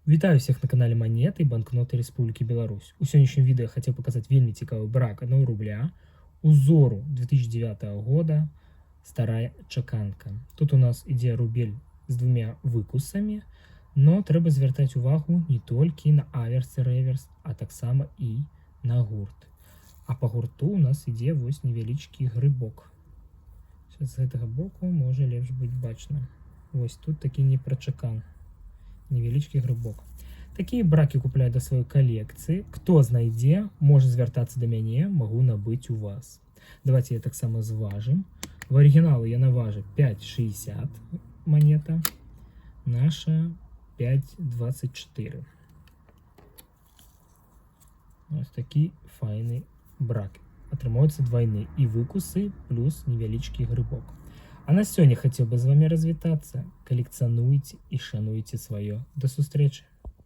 Вітаю всех на канале Монеты банкноты Республики Беларусь. У сённяшнім відэа хацеў паказаць вельмі цікавы брак 1 рубля узору 2009 года старая чаканка. Тут у нас ідзе рубель з двумя выкусамі, но трэба звяртаць увагу не толькі на аверс і рэверс, а таксама і на гурт. А па гурту у нас ідзе вось невялічкі грыбок. Сейчас з гэтага боку можа лепш быць бачна. Вось тут такі непрачакан. Невеличкий грибок. Такие браки купляю до своей коллекции. Кто знайдзе, может звяртацца до мяне, могу набыть у вас. Давайте я так само зважим. В оригиналу я наважу 5,60 монета. Наша 5,24. Вот такие файны браки. Атрымаюцца двойны и выкусы плюс невеличкий грибок. А на сёння хацеў бы з вами развітацца. Калекцыянуйце і шануйце сваё. До сустрэчы!